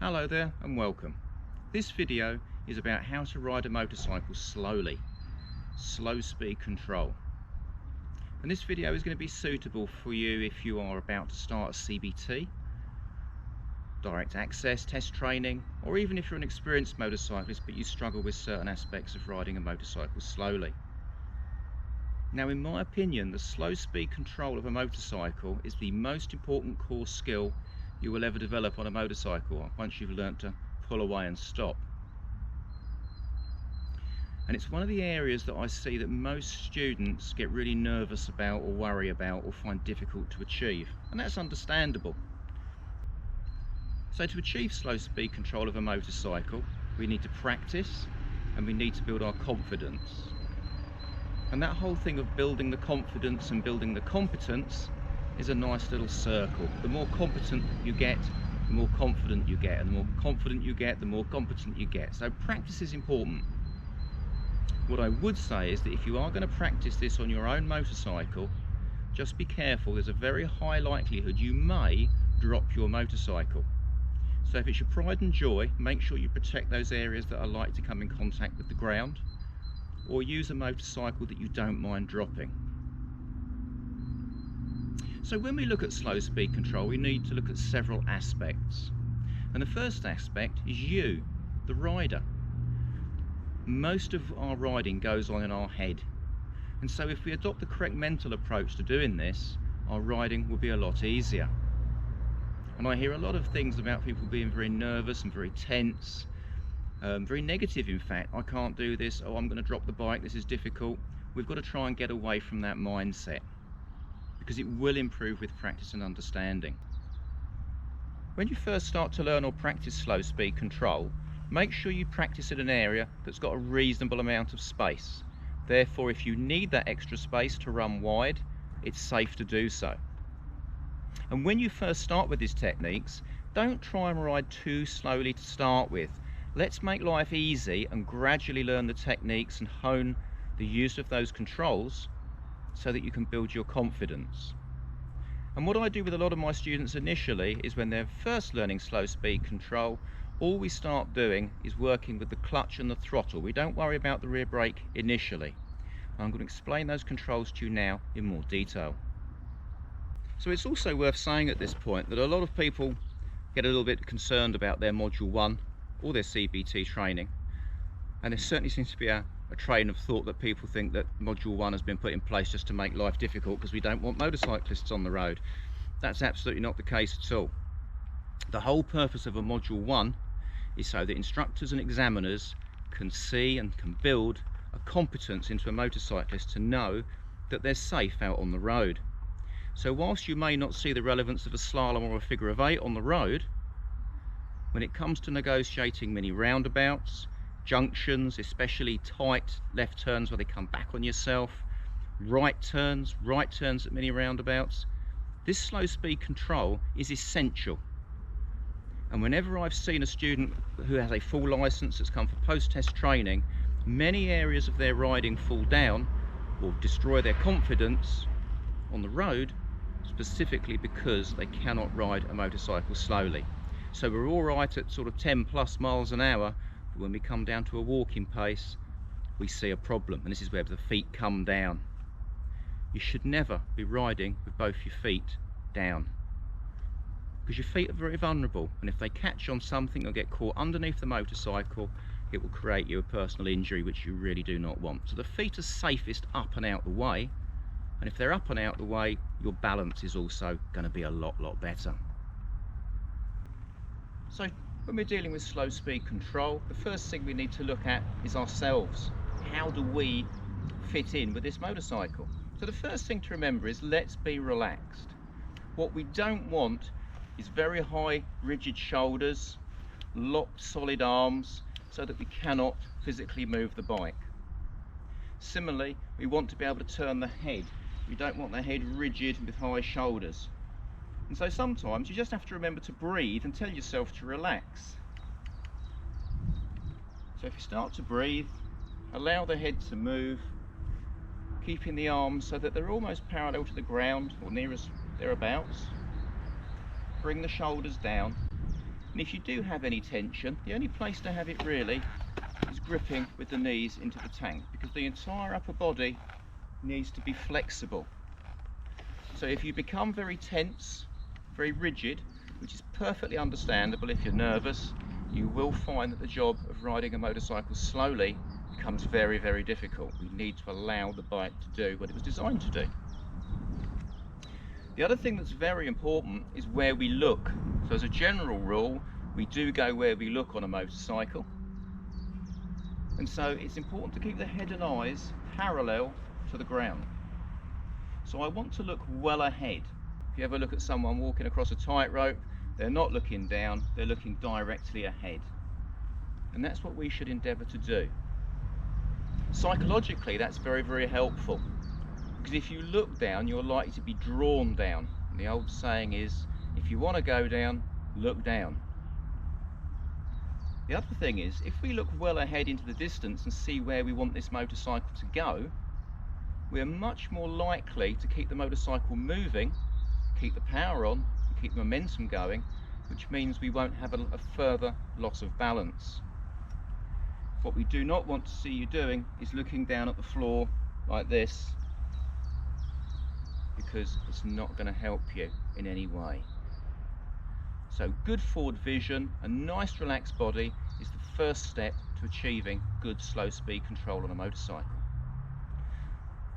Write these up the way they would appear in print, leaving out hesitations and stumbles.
Hello there and welcome. This video is about how to ride a motorcycle slowly, slow speed control. And this video is going to be suitable for you if you are about to start a CBT, direct access test training, or even if you're an experienced motorcyclist but you struggle with certain aspects of riding a motorcycle slowly. Now, in my opinion, the slow speed control of a motorcycle is the most important core skill you will ever develop on a motorcycle once you've learnt to pull away and stop. And it's one of the areas that I see that most students get really nervous about or worry about or find difficult to achieve, and that's understandable. So to achieve slow speed control of a motorcycle, we need to practice and we need to build our confidence. And that whole thing of building the confidence and building the competence is a nice little circle. The more competent you get, the more confident you get, and the more confident you get, the more competent you get. So practice is important. What I would say is that if you are going to practice this on your own motorcycle, just be careful. There's a very high likelihood you may drop your motorcycle. So if it's your pride and joy, make sure you protect those areas that are likely to come in contact with the ground, or use a motorcycle that you don't mind dropping. So when we look at slow speed control, we need to look at several aspects. And the first aspect is you, the rider. Most of our riding goes on in our head. And so if we adopt the correct mental approach to doing this, our riding will be a lot easier. And I hear a lot of things about people being very nervous and very tense, very negative in fact. I can't do this, oh, I'm going to drop the bike, this is difficult. We've got to try and get away from that mindset, because it will improve with practice and understanding. When you first start to learn or practice slow speed control, make sure you practice in an area that's got a reasonable amount of space. Therefore, if you need that extra space to run wide, it's safe to do so. And when you first start with these techniques, don't try and ride too slowly to start with. Let's make life easy and gradually learn the techniques and hone the use of those controls so that you can build your confidence. And what I do with a lot of my students initially is when they're first learning slow speed control, all we start doing is working with the clutch and the throttle. We don't worry about the rear brake initially. I'm going to explain those controls to you now in more detail. So it's also worth saying at this point that a lot of people get a little bit concerned about their module 1 or their CBT training, and there certainly seems to be a train of thought that people think that module 1 has been put in place just to make life difficult because we don't want motorcyclists on the road. That's absolutely not the case at all. The whole purpose of a module 1 is so that instructors and examiners can see and can build a competence into a motorcyclist to know that they're safe out on the road. So whilst you may not see the relevance of a slalom or a figure of 8 on the road, when it comes to negotiating mini roundabouts, junctions, especially tight left turns where they come back on yourself, right turns at mini roundabouts, this slow speed control is essential. And whenever I've seen a student who has a full license that's come for post-test training, many areas of their riding fall down or destroy their confidence on the road, specifically because they cannot ride a motorcycle slowly. So we're all right at sort of 10+ miles an hour, but when we come down to a walking pace, we see a problem, and this is where the feet come down. You should never be riding with both your feet down, because your feet are very vulnerable, and if they catch on something or get caught underneath the motorcycle, it will create you a personal injury, which you really do not want. So the feet are safest up and out the way, and if they're up and out the way, your balance is also going to be a lot better. So when we're dealing with slow speed control, the first thing we need to look at is ourselves. How do we fit in with this motorcycle? So the first thing to remember is let's be relaxed. What we don't want is very high rigid shoulders, locked solid arms, so that we cannot physically move the bike. Similarly, we want to be able to turn the head. We don't want the head rigid with high shoulders. And so sometimes you just have to remember to breathe and tell yourself to relax. So if you start to breathe, allow the head to move, keeping the arms so that they're almost parallel to the ground or nearest thereabouts. Bring the shoulders down And if you do have any tension, the only place to have it really is gripping with the knees into the tank, because the entire upper body needs to be flexible. So if you become very tense, very rigid, which is perfectly understandable if you're nervous, you will find that the job of riding a motorcycle slowly becomes very, very difficult. We need to allow the bike to do what it was designed to do. The other thing that's very important is where we look. So as a general rule, we do go where we look on a motorcycle. And so it's important to keep the head and eyes parallel to the ground. So I want to look well ahead. If you ever look at someone walking across a tightrope, they're not looking down, they're looking directly ahead. And that's what we should endeavour to do. Psychologically, that's very, very helpful. Because if you look down, you're likely to be drawn down. And the old saying is, if you want to go down, look down. The other thing is, if we look well ahead into the distance and see where we want this motorcycle to go, we're much more likely to keep the motorcycle moving, keep the power on, and keep the momentum going, which means we won't have a further loss of balance. What we do not want to see you doing is looking down at the floor like this, because it's not going to help you in any way. So good forward vision, a nice relaxed body is the first step to achieving good slow speed control on a motorcycle.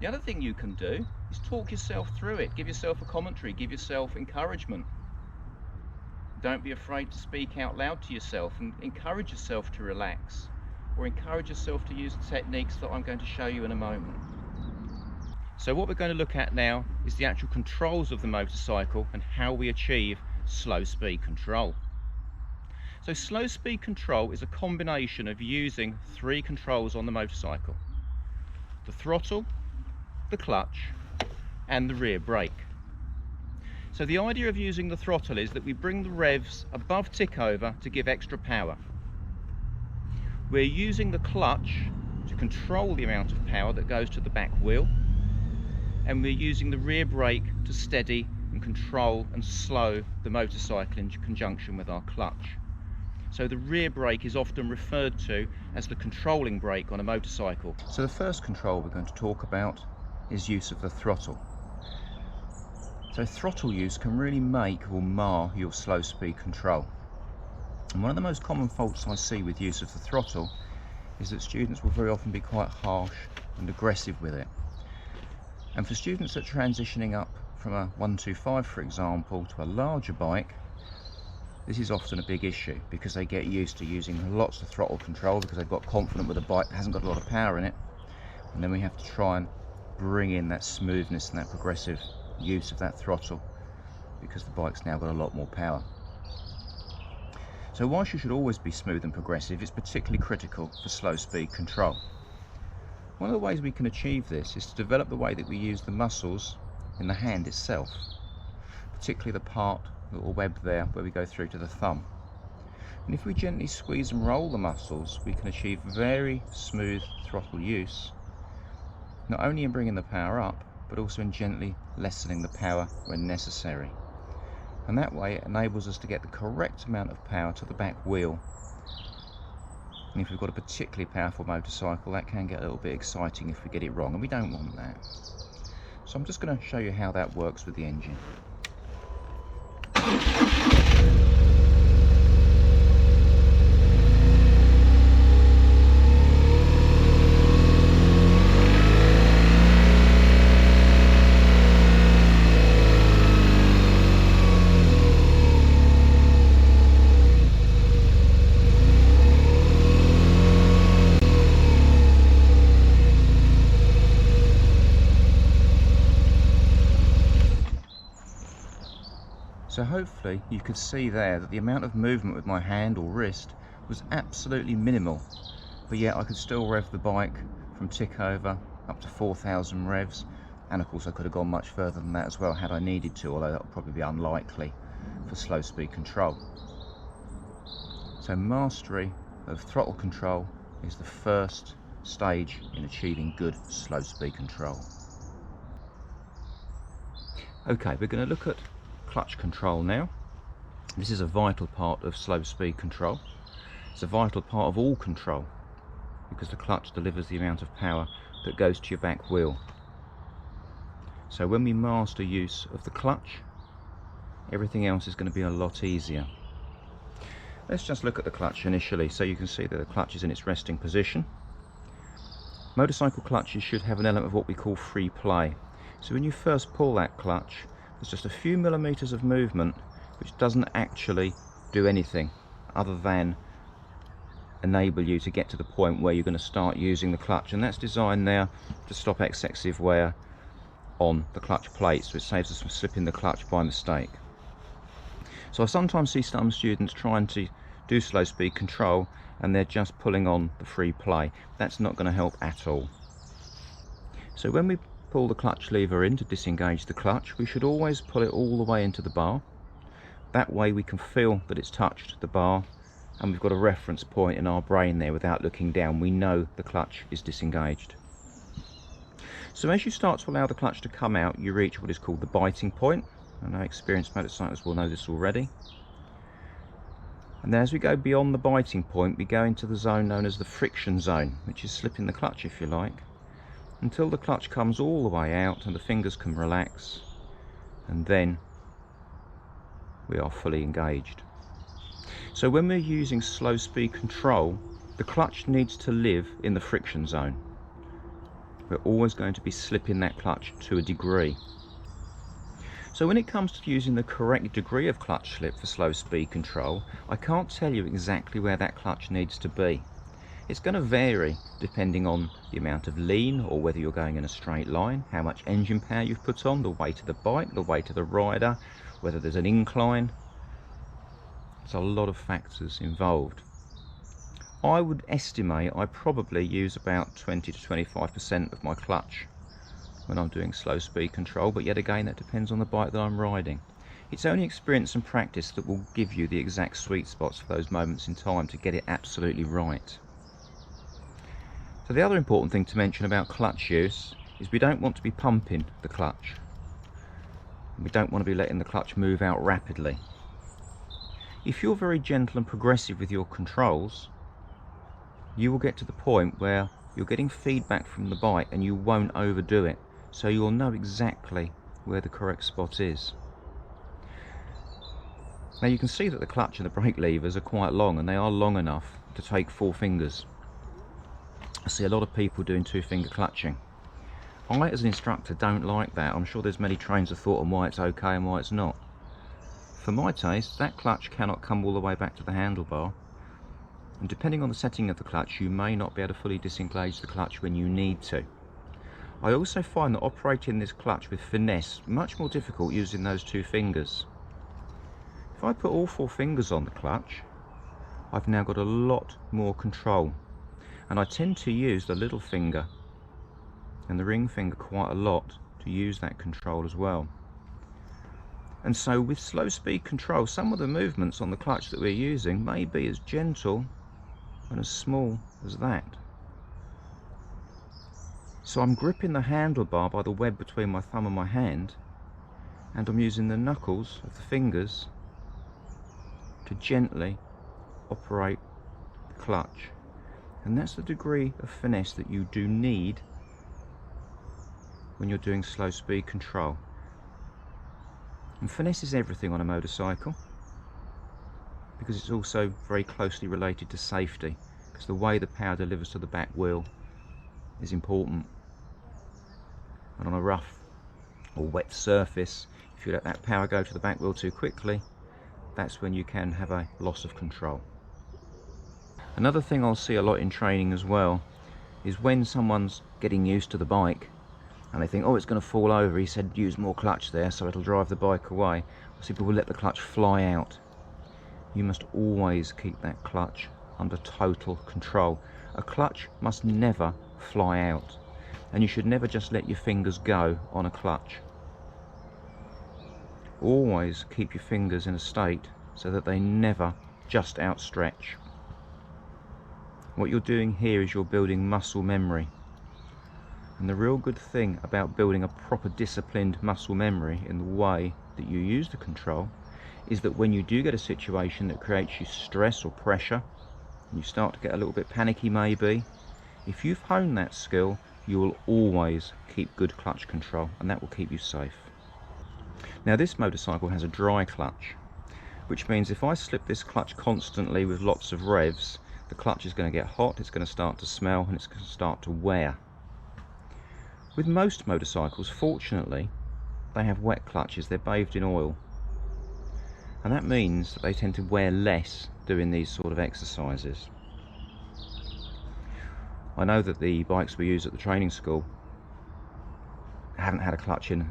The other thing you can do is talk yourself through it, give yourself a commentary, give yourself encouragement. Don't be afraid to speak out loud to yourself and encourage yourself to relax, or encourage yourself to use the techniques that I'm going to show you in a moment. So what we're going to look at now is the actual controls of the motorcycle and how we achieve slow speed control. So slow speed control is a combination of using three controls on the motorcycle: the throttle, the clutch and the rear brake. So the idea of using the throttle is that we bring the revs above tick over to give extra power. We're using the clutch to control the amount of power that goes to the back wheel, and we're using the rear brake to steady and control and slow the motorcycle in conjunction with our clutch. So the rear brake is often referred to as the controlling brake on a motorcycle. So the first control we're going to talk about is use of the throttle. So throttle use can really make or mar your slow speed control. And one of the most common faults I see with use of the throttle is that students will very often be quite harsh and aggressive with it. And for students that are transitioning up from a 125, for example, to a larger bike, this is often a big issue, because they get used to using lots of throttle control because they've got confidence with a bike that hasn't got a lot of power in it, and then we have to try and bring in that smoothness and that progressive use of that throttle because the bike's now got a lot more power. So whilst you should always be smooth and progressive, it's particularly critical for slow speed control. One of the ways we can achieve this is to develop the way that we use the muscles in the hand itself, particularly the part, the little web there where we go through to the thumb. And if we gently squeeze and roll the muscles, we can achieve very smooth throttle use, not only in bringing the power up, but also in gently lessening the power when necessary. And that way it enables us to get the correct amount of power to the back wheel. And if we've got a particularly powerful motorcycle, that can get a little bit exciting if we get it wrong, and we don't want that. So I'm just going to show you how that works with the engine. So hopefully you could see there that the amount of movement with my hand or wrist was absolutely minimal, but yet I could still rev the bike from tick over up to 4,000 revs, and of course I could have gone much further than that as well had I needed to, although that would probably be unlikely for slow speed control. So mastery of throttle control is the first stage in achieving good slow speed control. Okay, we're going to look at clutch control now. This is a vital part of slow speed control. It's a vital part of all control, because the clutch delivers the amount of power that goes to your back wheel. So when we master use of the clutch, everything else is going to be a lot easier. Let's just look at the clutch initially, so you can see that the clutch is in its resting position. Motorcycle clutches should have an element of what we call free play. So when you first pull that clutch, there's just a few millimeters of movement which doesn't actually do anything other than enable you to get to the point where you're going to start using the clutch, and that's designed there to stop excessive wear on the clutch plate, so it saves us from slipping the clutch by mistake. So I sometimes see some students trying to do slow speed control and they're just pulling on the free play. That's not going to help at all. So when we pull the clutch lever in to disengage the clutch, we should always pull it all the way into the bar. That way we can feel that it's touched the bar, and we've got a reference point in our brain there. Without looking down, we know the clutch is disengaged. So as you start to allow the clutch to come out, you reach what is called the biting point. I know experienced motorcyclists will know this already. And then as we go beyond the biting point, we go into the zone known as the friction zone, which is slipping the clutch, if you like, until the clutch comes all the way out and the fingers can relax, and then we are fully engaged. So when we're using slow speed control, the clutch needs to live in the friction zone. We're always going to be slipping that clutch to a degree. So when it comes to using the correct degree of clutch slip for slow speed control, I can't tell you exactly where that clutch needs to be. It's going to vary depending on the amount of lean, or whether you're going in a straight line, how much engine power you've put on, the weight of the bike, the weight of the rider, whether there's an incline. There's a lot of factors involved. I would estimate I probably use about 20 to 25% of my clutch when I'm doing slow speed control, but yet again that depends on the bike that I'm riding. It's only experience and practice that will give you the exact sweet spots for those moments in time to get it absolutely right. So the other important thing to mention about clutch use is we don't want to be pumping the clutch. We don't want to be letting the clutch move out rapidly. If you're very gentle and progressive with your controls, you will get to the point where you're getting feedback from the bike and you won't overdo it, so you'll know exactly where the correct spot is. Now you can see that the clutch and the brake levers are quite long, and they are long enough to take 4 fingers. I see a lot of people doing 2-finger clutching. I, as an instructor, don't like that. I'm sure there's many trains of thought on why it's okay and why it's not. For my taste, that clutch cannot come all the way back to the handlebar, and depending on the setting of the clutch, you may not be able to fully disengage the clutch when you need to. I also find that operating this clutch with finesse much more difficult using those 2 fingers. If I put all 4 fingers on the clutch, I've now got a lot more control, and I tend to use the little finger and the ring finger quite a lot to use that control as well. And so with slow speed control, some of the movements on the clutch that we're using may be as gentle and as small as that. So I'm gripping the handlebar by the web between my thumb and my hand, and I'm using the knuckles of the fingers to gently operate the clutch. And that's the degree of finesse that you do need when you're doing slow speed control. And finesse is everything on a motorcycle, because it's also very closely related to safety, because the way the power delivers to the back wheel is important. And on a rough or wet surface, if you let that power go to the back wheel too quickly, that's when you can have a loss of control. Another thing I'll see a lot in training as well is when someone's getting used to the bike and they think, oh, it's going to fall over, he said use more clutch there so it'll drive the bike away. I see people let the clutch fly out. You must always keep that clutch under total control. A clutch must never fly out, and you should never just let your fingers go on a clutch. Always keep your fingers in a state so that they never just outstretch. What you're doing here is you're building muscle memory. And the real good thing about building a proper disciplined muscle memory in the way that you use the control is that when you do get a situation that creates you stress or pressure, and you start to get a little bit panicky maybe, if you've honed that skill, you will always keep good clutch control, and that will keep you safe. Now this motorcycle has a dry clutch, which means if I slip this clutch constantly with lots of revs, the clutch is going to get hot, it's going to start to smell, and it's going to start to wear. With most motorcycles, fortunately, they have wet clutches, they're bathed in oil. And that means that they tend to wear less doing these sort of exercises. I know that the bikes we use at the training school haven't had a clutch in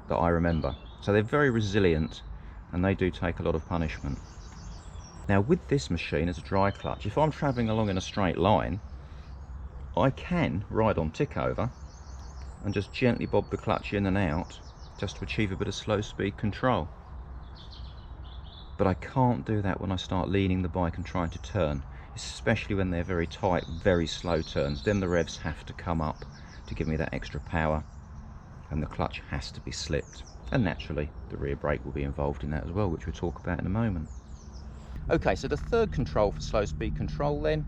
that I remember. So they're very resilient and they do take a lot of punishment. Now with this machine as a dry clutch, if I'm travelling along in a straight line, I can ride on tick over and just gently bob the clutch in and out just to achieve a bit of slow speed control. But I can't do that when I start leaning the bike and trying to turn, especially when they're very tight, very slow turns. Then the revs have to come up to give me that extra power, and the clutch has to be slipped. And naturally, the rear brake will be involved in that as well, which we'll talk about in a moment. Okay, so the third control for slow speed control then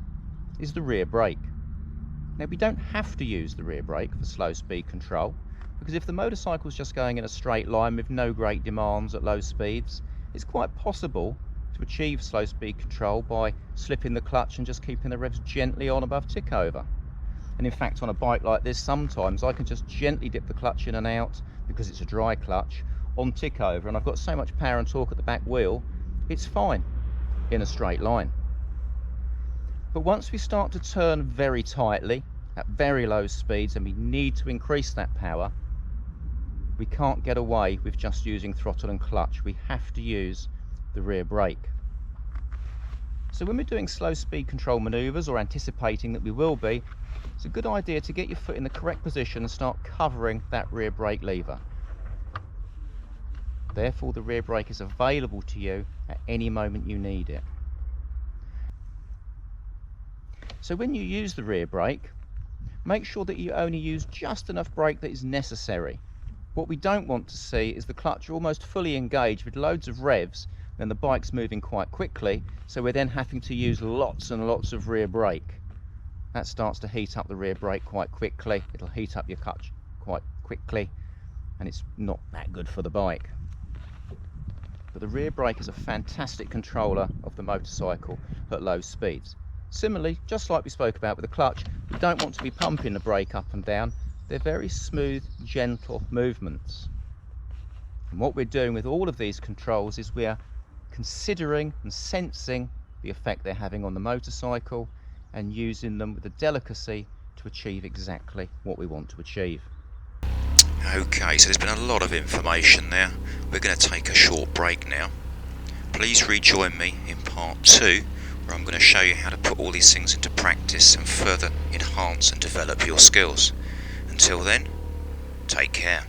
is the rear brake. Now we don't have to use the rear brake for slow speed control, because if the motorcycle's just going in a straight line with no great demands at low speeds, it's quite possible to achieve slow speed control by slipping the clutch and just keeping the revs gently on above tick over. And in fact, on a bike like this, sometimes I can just gently dip the clutch in and out, because it's a dry clutch, on tick over, and I've got so much power and torque at the back wheel, it's fine in a straight line. But once we start to turn very tightly at very low speeds and we need to increase that power, we can't get away with just using throttle and clutch. We have to use the rear brake. So when we're doing slow speed control maneuvers, or anticipating that we will be, it's a good idea to get your foot in the correct position and start covering that rear brake lever. Therefore the rear brake is available to you at any moment you need it. So when you use the rear brake, make sure that you only use just enough brake that is necessary. What we don't want to see is the clutch almost fully engaged with loads of revs, then the bike's moving quite quickly, so we're then having to use lots and lots of rear brake. That starts to heat up the rear brake quite quickly, it'll heat up your clutch quite quickly, and it's not that good for the bike. But the rear brake is a fantastic controller of the motorcycle at low speeds. Similarly, just like we spoke about with the clutch, we don't want to be pumping the brake up and down. They're very smooth, gentle movements. And what we're doing with all of these controls is we are considering and sensing the effect they're having on the motorcycle and using them with a delicacy to achieve exactly what we want to achieve. Okay, so there's been a lot of information there. We're going to take a short break now. Please rejoin me in part 2, where I'm going to show you how to put all these things into practice and further enhance and develop your skills. Until then, take care.